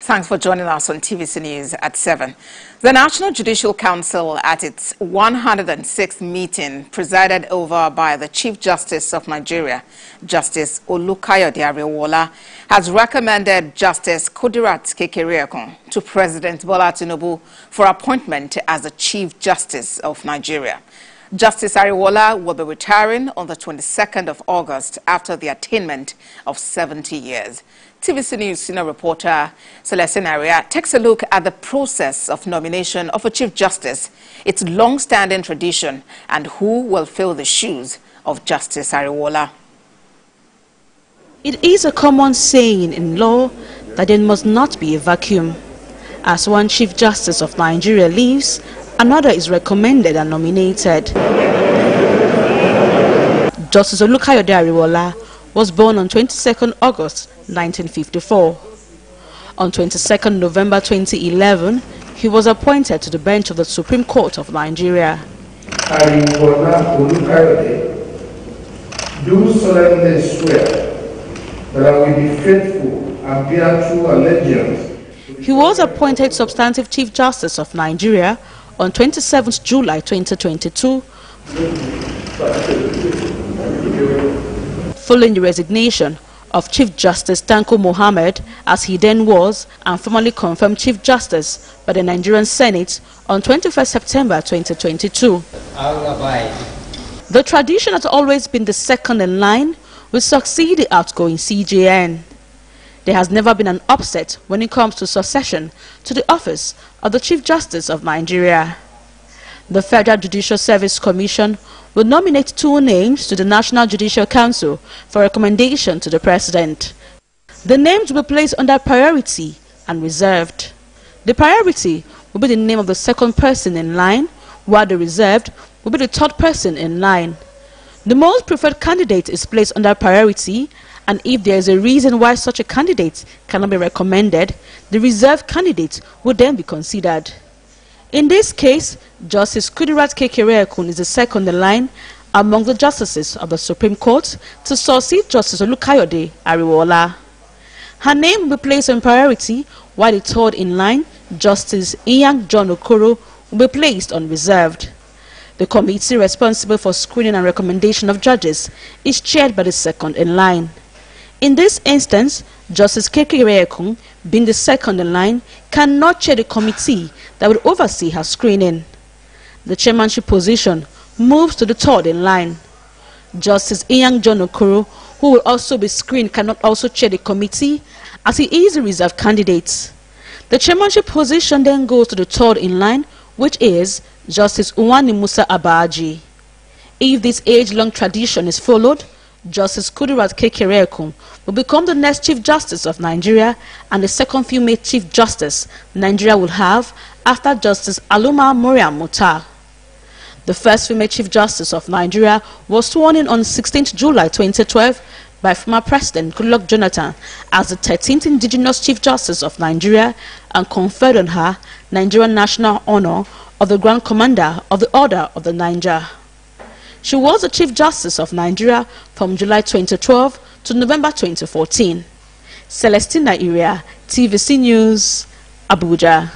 Thanks for joining us on TVC News at 7. The National Judicial Council, at its 106th meeting, presided over by the Chief Justice of Nigeria, Justice Olukayode Ariwoola, has recommended Justice Kudirat Kekere-Ekun to President Bola Tinubu for appointment as the Chief Justice of Nigeria. Justice Ariwoola will be retiring on the 22nd of August after the attainment of 70 years. TVC News senior reporter Celestine Aria takes a look at the process of nomination of a Chief Justice, its long-standing tradition, and who will fill the shoes of Justice Ariwoola. It is a common saying in law that there must not be a vacuum. As one Chief Justice of Nigeria leaves, another is recommended and nominated. Justice Olukayode Ariwoola was born on 22nd August 1954. On 22nd November 2011, he was appointed to the bench of the Supreme Court of Nigeria. Ariwoola Olukayode, do solemnly swear that I will be faithful and bear true allegiance. He was appointed Substantive Chief Justice of Nigeria on 27th July 2022, following the resignation of Chief Justice Tanko Mohammed, as he then was, and formally confirmed Chief Justice by the Nigerian Senate on 21st September 2022. The tradition has always been the second in line will succeed the outgoing CJN. There has never been an upset when it comes to succession to the office of the Chief Justice of Nigeria. The Federal Judicial Service Commission will nominate 2 names to the National Judicial Council for recommendation to the President. The names will be placed under priority and reserved. The priority will be the name of the second person in line, while the reserved will be the third person in line. The most preferred candidate is placed under priority, and if there is a reason why such a candidate cannot be recommended, the reserved candidate will then be considered. In this case, Justice Kudirat Kekere-Ekun is the second in line among the justices of the Supreme Court to succeed Justice Olukayode Ariwoola. Her name will be placed on priority, while the third in line, Justice Iyan John Okoro, will be placed on reserved. The committee responsible for screening and recommendation of judges is chaired by the second in line. In this instance, Justice Kekere-Ekun, being the second in line, cannot chair the committee that will oversee her screening. The chairmanship position moves to the third in line. Justice Iyan John Okoro, who will also be screened, cannot also chair the committee as he is a reserved candidate. The chairmanship position then goes to the third in line, which is Justice Uwani Musa Abaji. If this age-long tradition is followed, Justice Kudirat Kekere-Ekun will become the next Chief Justice of Nigeria and the second female Chief Justice Nigeria will have after Justice Aloma Mariam Mutar. The first female Chief Justice of Nigeria was sworn in on 16th July 2012 by former President Goodluck Jonathan as the 13th indigenous Chief Justice of Nigeria and conferred on her Nigerian National Honor of the Grand Commander of the Order of the Niger. She was the Chief Justice of Nigeria from July 2012 to November 2014. Celestina Aria, TVC News, Abuja.